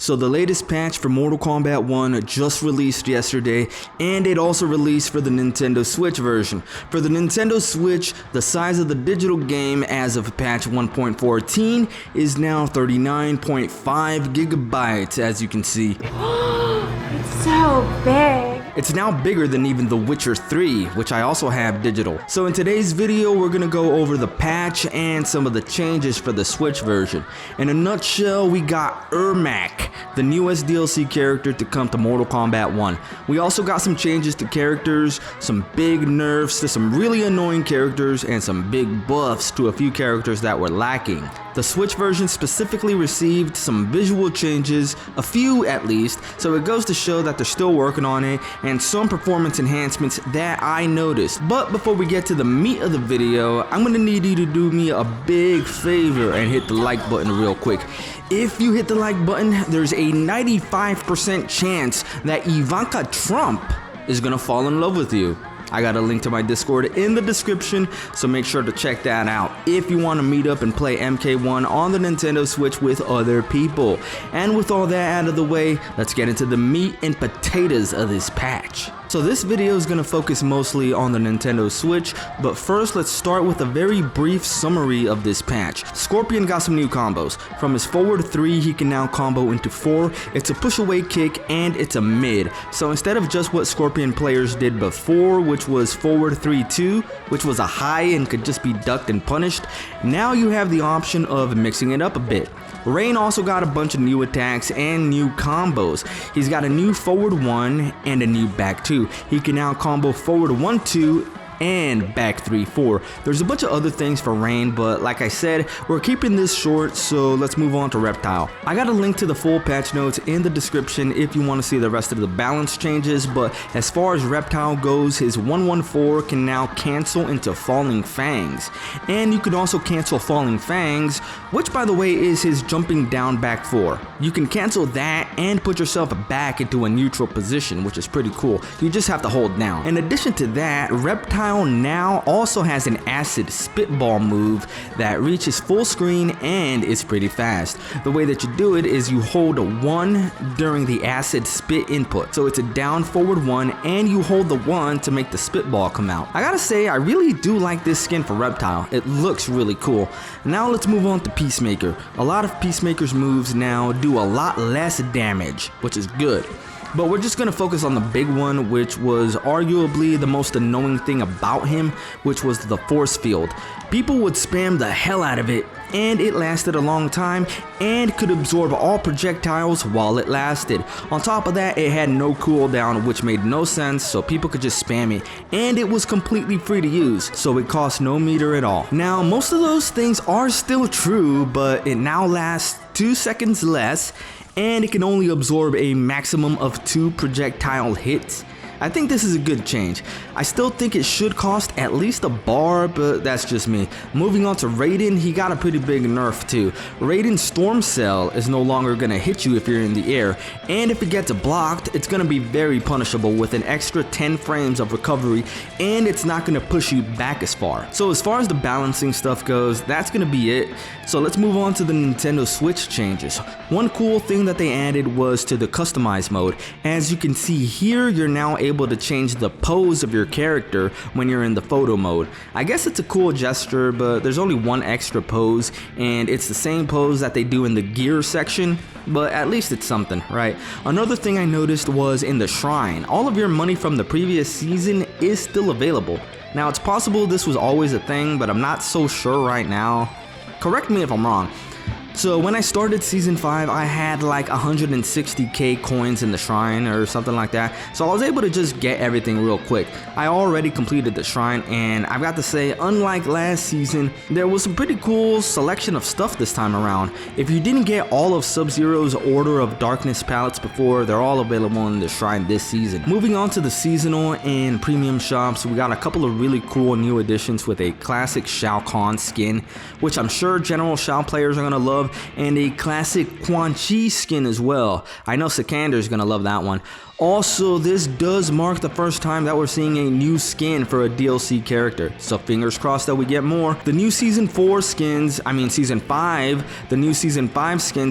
So the latest patch for Mortal Kombat 1 just released yesterday, and it also released for the Nintendo Switch version. For the Nintendo Switch, the size of the digital game as of patch 1.14 is now 39.5 gigabytes, as you can see. It's so big. It's now bigger than even The Witcher 3, which I also have digital. So in today's video, we're gonna go over the patch and some of the changes for the Switch version. In a nutshell, we got Ermac, the newest DLC character to come to Mortal Kombat 1. We also got some changes to characters, some big nerfs to some really annoying characters, and some big buffs to a few characters that were lacking. The Switch version specifically received some visual changes, a few at least, so it goes to show that they're still working on it, and some performance enhancements that I noticed. But before we get to the meat of the video, I'm gonna need you to do me a big favor and hit the like button real quick. If you hit the like button, there's a 95% chance that Ivanka Trump is gonna fall in love with you. I got a link to my Discord in the description, so make sure to check that out if you want to meet up and play MK1 on the Nintendo Switch with other people. And with all that out of the way, let's get into the meat and potatoes of this patch. So this video is going to focus mostly on the Nintendo Switch, but first let's start with a very brief summary of this patch. Scorpion got some new combos. From his forward 3, he can now combo into 4, it's a push away kick, and it's a mid. So instead of just what Scorpion players did before, which was forward 3-2, which was a high and could just be ducked and punished, now you have the option of mixing it up a bit. Rain also got a bunch of new attacks and new combos. He's got a new forward 1 and a new back 2. He can now combo forward 1-2 and back 3-4. There's a bunch of other things for Rain, but like I said, we're keeping this short, so let's move on to Reptile. I got a link to the full patch notes in the description if you want to see the rest of the balance changes, but as far as Reptile goes, his 1-1-4 can now cancel into Falling Fangs, and you can also cancel Falling Fangs, which by the way is his jumping down back 4. You can cancel that and put yourself back into a neutral position, which is pretty cool. You just have to hold down. In addition to that, Reptile now also has an acid spitball move that reaches full screen and is pretty fast. The way that you do it is you hold a 1 during the acid spit input. So it's a down forward 1 and you hold the 1 to make the spitball come out. I gotta say, I really do like this skin for Reptile. It looks really cool. Now let's move on to Peacemaker. A lot of Peacemaker's moves now do a lot less damage, which is good. But we're just going to focus on the big one, which was arguably the most annoying thing about him, which was the force field. People would spam the hell out of it, and it lasted a long time and could absorb all projectiles while it lasted. On top of that, it had no cooldown, which made no sense, so people could just spam it, and it was completely free to use, so it cost no meter at all. Now, most of those things are still true, but it now lasts 2 seconds less, and it can only absorb a maximum of 2 projectile hits. I think this is a good change. I still think it should cost at least a bar, but that's just me. Moving on to Raiden, he got a pretty big nerf too. Raiden's Storm Cell is no longer gonna hit you if you're in the air, and if it gets blocked, it's gonna be very punishable with an extra 10 frames of recovery, and it's not gonna push you back as far. So as far as the balancing stuff goes, that's gonna be it. So let's move on to the Nintendo Switch changes. One cool thing that they added was to the customize mode. As you can see here, you're now able to change the pose of your character when you're in the photo mode. I guess it's a cool gesture, but there's only one extra pose, and it's the same pose that they do in the gear section, but at least it's something, right? Another thing I noticed was in the shrine. All of your money from the previous season is still available. Now it's possible this was always a thing, but I'm not so sure right now. Correct me if I'm wrong. So when I started Season 5, I had like 160k coins in the shrine or something like that. So I was able to just get everything real quick. I already completed the shrine, and I've got to say, unlike last season, there was some pretty cool selection of stuff this time around. If you didn't get all of Sub-Zero's Order of Darkness palettes before, they're all available in the shrine this season. Moving on to the seasonal and premium shops, we got a couple of really cool new additions with a classic Shao Kahn skin, which I'm sure general Shao players are gonna love, love, and a classic Quan Chi skin as well. I know Sikander's gonna love that one. Also, this does mark the first time that we're seeing a new skin for a DLC character, so fingers crossed that we get more. The new Season 5 skins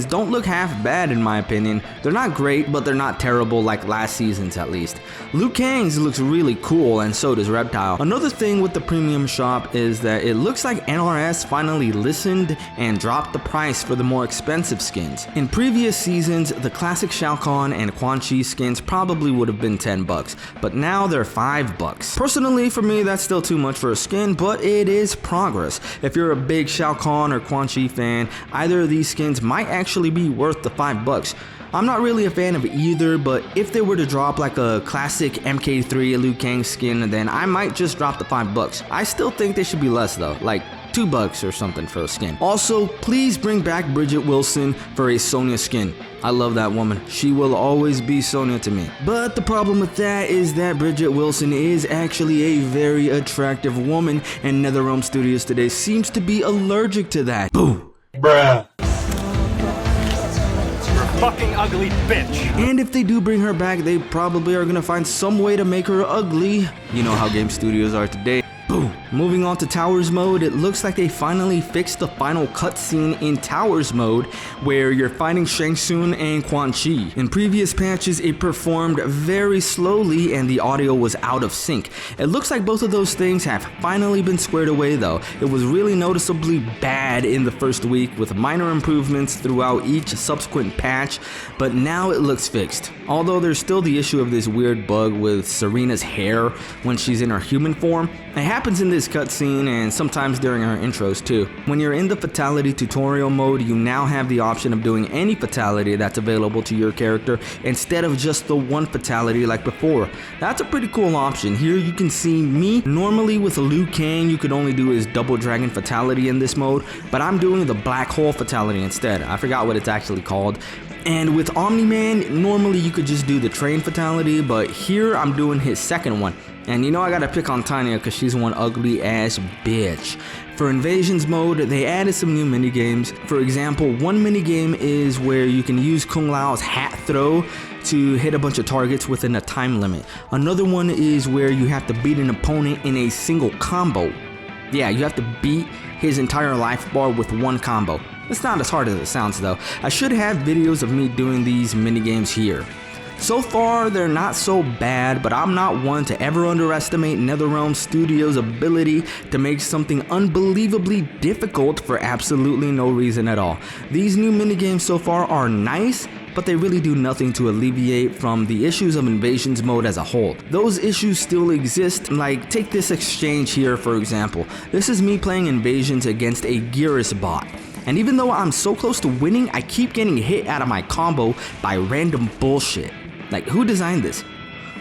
don't look half bad in my opinion. They're not great, but they're not terrible like last season's at least. Liu Kang's looks really cool, and so does Reptile. Another thing with the premium shop is that it looks like NRS finally listened and dropped the price for the more expensive skins. In previous seasons, the classic Shao Kahn and Quan Chi skins probably would have been $10, but now they're $5. Personally, for me, that's still too much for a skin, but it is progress. If you're a big Shao Kahn or Quan Chi fan, either of these skins might actually be worth the $5. I'm not really a fan of either, but if they were to drop like a classic MK3 Liu Kang skin, then I might just drop the $5. I still think they should be less though, like $2 or something for a skin. Also, please bring back Bridget Wilson for a Sonya skin. I love that woman. She will always be Sonya to me. But the problem with that is that Bridget Wilson is actually a very attractive woman, and NetherRealm Studios today seems to be allergic to that. Boo! Bruh. Fucking ugly bitch. And if they do bring her back, they probably are gonna find some way to make her ugly. You know how game studios are today. Boom. Moving on to Towers mode, it looks like they finally fixed the final cutscene in Towers mode where you're fighting Shang Tsung and Quan Chi. In previous patches, it performed very slowly and the audio was out of sync. It looks like both of those things have finally been squared away though. It was really noticeably bad in the first week with minor improvements throughout each subsequent patch, but now it looks fixed. Although there's still the issue of this weird bug with Serena's hair when she's in her human form. It happens in this cutscene and sometimes during her intros too. When you're in the fatality tutorial mode, you now have the option of doing any fatality that's available to your character instead of just the one fatality like before. That's a pretty cool option. Here you can see me. Normally with Liu Kang, you could only do his double dragon fatality in this mode, but I'm doing the black hole fatality instead. I forgot what it's actually called. And with Omni-Man, normally you could just do the train fatality, but here I'm doing his second one. And you know I gotta pick on Tanya because she's one ugly ass bitch. For Invasions mode, they added some new minigames. For example, one minigame is where you can use Kung Lao's hat throw to hit a bunch of targets within a time limit. Another one is where you have to beat an opponent in a single combo. Yeah, you have to beat his entire life bar with one combo. It's not as hard as it sounds though. I should have videos of me doing these minigames here. So far, they're not so bad, but I'm not one to ever underestimate NetherRealm Studios' ability to make something unbelievably difficult for absolutely no reason at all. These new minigames so far are nice, but they really do nothing to alleviate from the issues of Invasions mode as a whole. Those issues still exist, like take this exchange here for example. This is me playing Invasions against a Gearus bot. And even though I'm so close to winning, I keep getting hit out of my combo by random bullshit. Like, who designed this?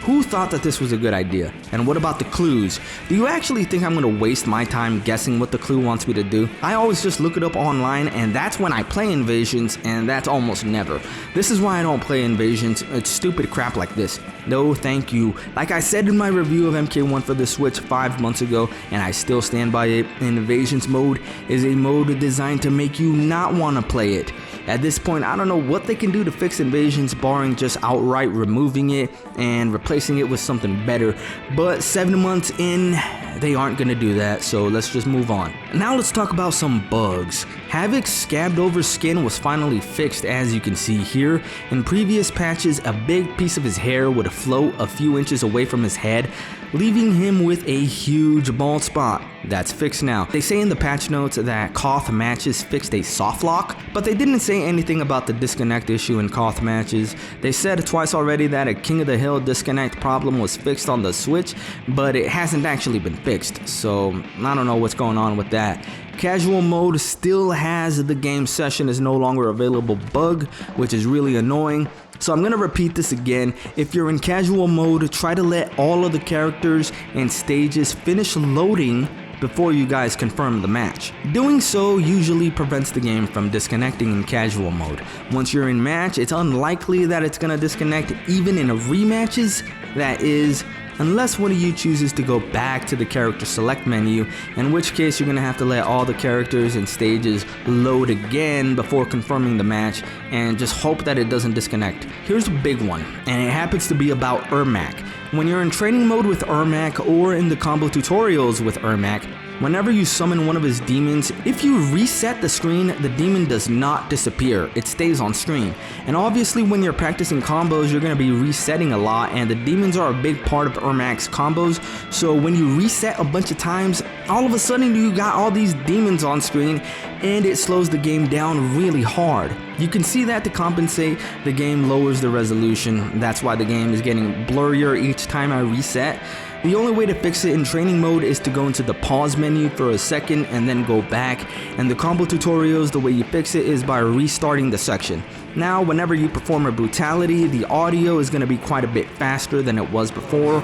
Who thought that this was a good idea? And what about the clues? Do you actually think I'm gonna waste my time guessing what the clue wants me to do? I always just look it up online, and that's when I play Invasions, and that's almost never. This is why I don't play Invasions. It's stupid crap like this. No thank you. Like I said in my review of MK1 for the Switch 5 months ago, and I still stand by it, Invasions mode is a mode designed to make you not want to play it. At this point, I don't know what they can do to fix Invasions barring just outright removing it and replacing it with something better, but 7 months in, they aren't gonna do that, so let's just move on. Now let's talk about some bugs. Havoc's scabbed over skin was finally fixed, as you can see here. In previous patches, a big piece of his hair would float a few inches away from his head, leaving him with a huge bald spot. That's fixed now. They say in the patch notes that Koth matches fixed a soft lock, but they didn't say anything about the disconnect issue in Koth matches. They said twice already that a King of the Hill disconnect problem was fixed on the Switch, but it hasn't actually been fixed, so I don't know what's going on with that. Casual mode still has the game session is no longer available bug, which is really annoying. So I'm gonna repeat this again. If you're in casual mode, try to let all of the characters and stages finish loading before you guys confirm the match. Doing so usually prevents the game from disconnecting in casual mode. Once you're in match, it's unlikely that it's gonna disconnect even in rematches. That is, unless one of you chooses to go back to the character select menu, in which case you're going to have to let all the characters and stages load again before confirming the match and just hope that it doesn't disconnect. Here's a big one, and it happens to be about Ermac. When you're in training mode with Ermac or in the combo tutorials with Ermac, whenever you summon one of his demons, if you reset the screen, the demon does not disappear, it stays on screen. And obviously when you're practicing combos, you're going to be resetting a lot, and the demons are a big part of Ermac's combos, so when you reset a bunch of times, all of a sudden you got all these demons on screen, and it slows the game down really hard. You can see that to compensate, the game lowers the resolution. That's why the game is getting blurrier each time I reset. The only way to fix it in training mode is to go into the pause menu for a second and then go back, and the combo tutorials, the way you fix it is by restarting the section. Now whenever you perform a brutality, the audio is going to be quite a bit faster than it was before.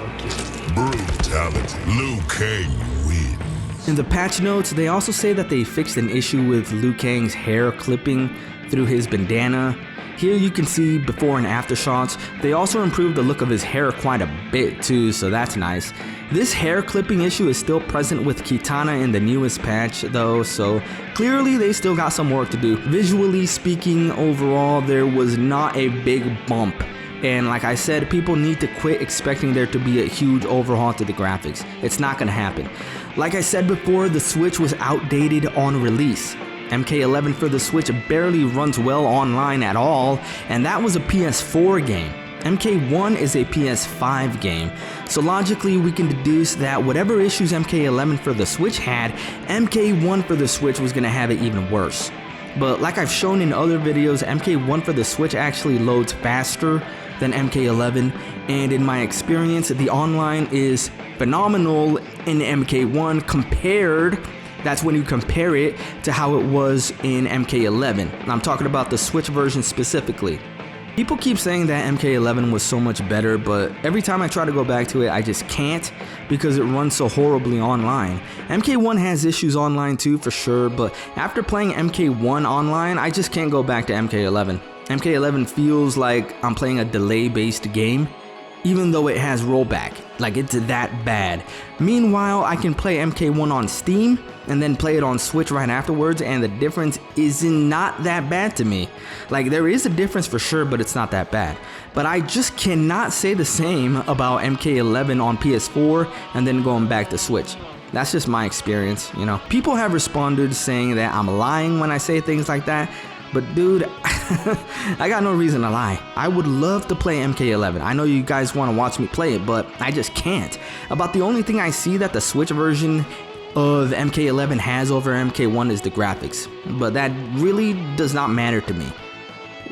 Brutality. Liu Kang wins. In the patch notes, they also say that they fixed an issue with Liu Kang's hair clipping through his bandana. Here you can see before and after shots. They also improved the look of his hair quite a bit too, so that's nice. This hair clipping issue is still present with Kitana in the newest patch though, so clearly they still got some work to do. Visually speaking, overall there was not a big bump. And like I said, people need to quit expecting there to be a huge overhaul to the graphics. It's not gonna happen. Like I said before, the Switch was outdated on release. MK11 for the Switch barely runs well online at all, and that was a PS4 game. MK1 is a PS5 game, so logically we can deduce that whatever issues MK11 for the Switch had, MK1 for the Switch was going to have it even worse. But like I've shown in other videos, MK1 for the Switch actually loads faster than MK11, and in my experience, the online is phenomenal in MK1 compared. That's when you compare it to how it was in MK11. I'm talking about the Switch version specifically. People keep saying that MK11 was so much better, but every time I try to go back to it, I just can't because it runs so horribly online. MK1 has issues online too, for sure, but after playing MK1 online, I just can't go back to MK11. MK11 feels like I'm playing a delay-based game, even though it has rollback. Like, it's that bad. Meanwhile, I can play MK1 on Steam and then play it on Switch right afterwards, and the difference is not that bad to me. Like, there is a difference for sure, but it's not that bad. But I just cannot say the same about MK11 on PS4 and then going back to Switch. That's just my experience, you know. People have responded saying that I'm lying when I say things like that, but dude, I got no reason to lie. I would love to play MK11. I know you guys want to watch me play it, but I just can't. About the only thing I see that the Switch version of MK11 has over MK1 is the graphics. But that really does not matter to me.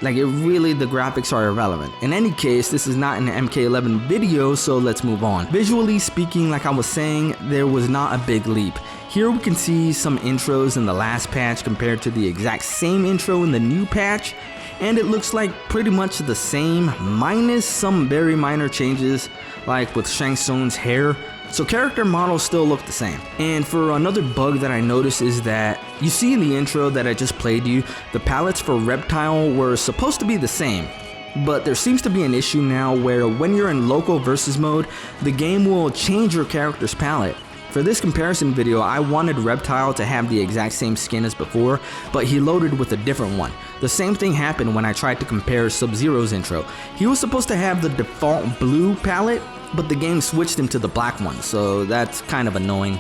Like, the graphics are irrelevant. In any case, this is not an MK11 video, so let's move on. Visually speaking, like I was saying, there was not a big leap. Here we can see some intros in the last patch compared to the exact same intro in the new patch, and it looks like pretty much the same, minus some very minor changes, like with Shang Tsung's hair. So character models still look the same. And for another bug that I noticed is that you see in the intro that I just played you, the palettes for Reptile were supposed to be the same. But there seems to be an issue now where when you're in local versus mode, the game will change your character's palette. For this comparison video, I wanted Reptile to have the exact same skin as before, but he loaded with a different one. The same thing happened when I tried to compare Sub-Zero's intro. He was supposed to have the default blue palette, but the game switched him to the black one, so that's kind of annoying.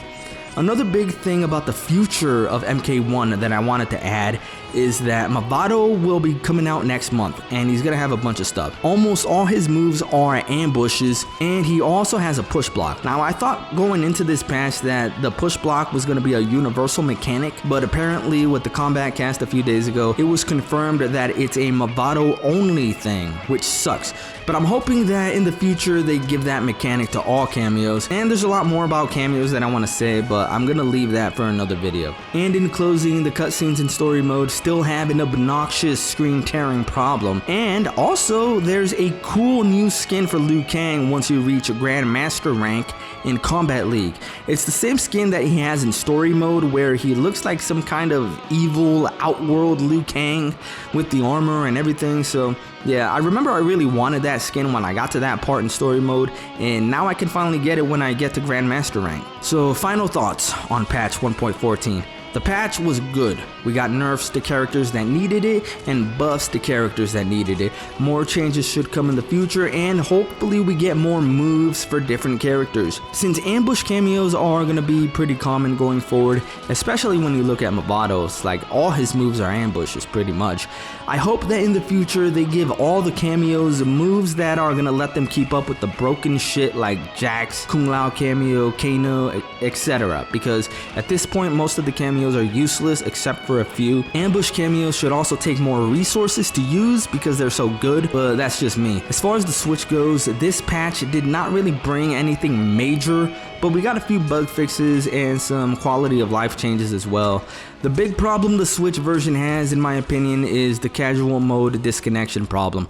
Another big thing about the future of MK1 that I wanted to add is that Mavado will be coming out next month, and he's gonna have a bunch of stuff. Almost all his moves are ambushes, and he also has a push block. Now, I thought going into this patch that the push block was gonna be a universal mechanic, but apparently with the Combat Cast a few days ago, it was confirmed that it's a Mavado only thing, which sucks. But I'm hoping that in the future they give that mechanic to all cameos, and there's a lot more about cameos that I want to say, but I'm gonna leave that for another video. And in closing, the cutscenes in story mode still have an obnoxious screen tearing problem, and also there's a cool new skin for Liu Kang once you reach Grandmaster rank in Combat League. It's the same skin that he has in story mode, where he looks like some kind of evil outworld Liu Kang with the armor and everything, so Yeah, I remember I really wanted that skin when I got to that part in story mode, and now I can finally get it when I get to Grandmaster rank. So final thoughts on patch 1.14. The patch was good. We got nerfs to characters that needed it and buffs to characters that needed it. More changes should come in the future, and hopefully we get more moves for different characters. Since ambush cameos are going to be pretty common going forward, especially when you look at Mavados, like all his moves are ambushes pretty much. I hope that in the future they give all the cameos moves that are going to let them keep up with the broken shit like Jax, Kung Lao cameo, Kano, etc. Because at this point most of the cameos are useless except for a few. Ambush cameos should also take more resources to use because they're so good, but that's just me. As far as the Switch goes, this patch did not really bring anything major, but we got a few bug fixes and some quality of life changes as well. The big problem the Switch version has, in my opinion, is the casual mode disconnection problem.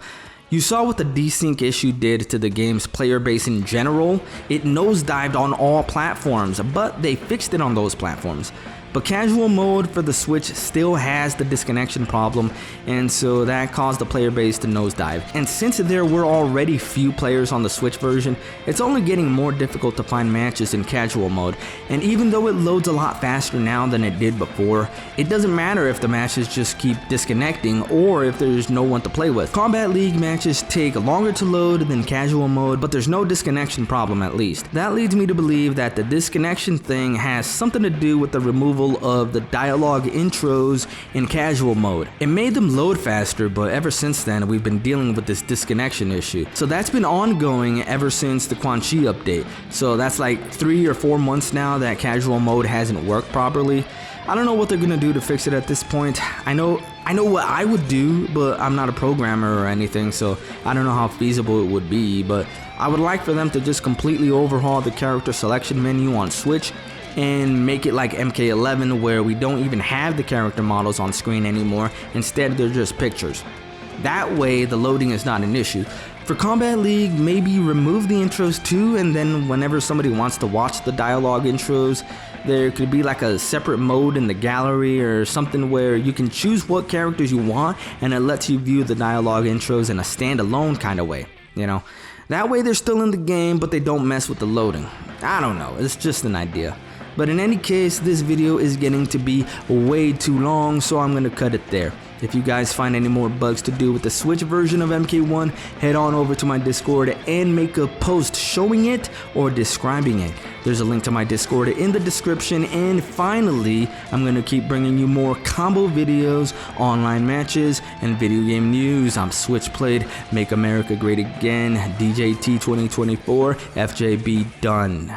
You saw what the desync issue did to the game's player base in general. It nosedived on all platforms, but they fixed it on those platforms. But casual mode for the Switch still has the disconnection problem, and so that caused the player base to nosedive. And since there were already few players on the Switch version, it's only getting more difficult to find matches in casual mode. And even though it loads a lot faster now than it did before, it doesn't matter if the matches just keep disconnecting or if there's no one to play with. Combat League matches take longer to load than casual mode, but there's no disconnection problem at least. That leads me to believe that the disconnection thing has something to do with the removal of the dialogue intros in casual mode. It made them load faster, but ever since then we've been dealing with this disconnection issue. So that's been ongoing ever since the Quan Chi update. So that's like 3 or 4 months now that casual mode hasn't worked properly. I don't know what they're gonna do to fix it at this point. I know what I would do, but I'm not a programmer or anything, so I don't know how feasible it would be, but I would like for them to just completely overhaul the character selection menu on Switch and make it like MK11 where we don't even have the character models on screen anymore. Instead they're just pictures. That way the loading is not an issue. For Combat League, maybe remove the intros too, and then whenever somebody wants to watch the dialogue intros, there could be like a separate mode in the gallery or something where you can choose what characters you want and it lets you view the dialogue intros in a standalone kind of way, you know. That way they're still in the game but they don't mess with the loading. I don't know, it's just an idea. But in any case, this video is getting to be way too long, so I'm gonna cut it there. If you guys find any more bugs to do with the Switch version of MK1, head on over to my Discord and make a post showing it or describing it. There's a link to my Discord in the description. And finally, I'm gonna keep bringing you more combo videos, online matches, and video game news. I'm Switchplayed, Make America Great Again, DJT 2024, FJB done.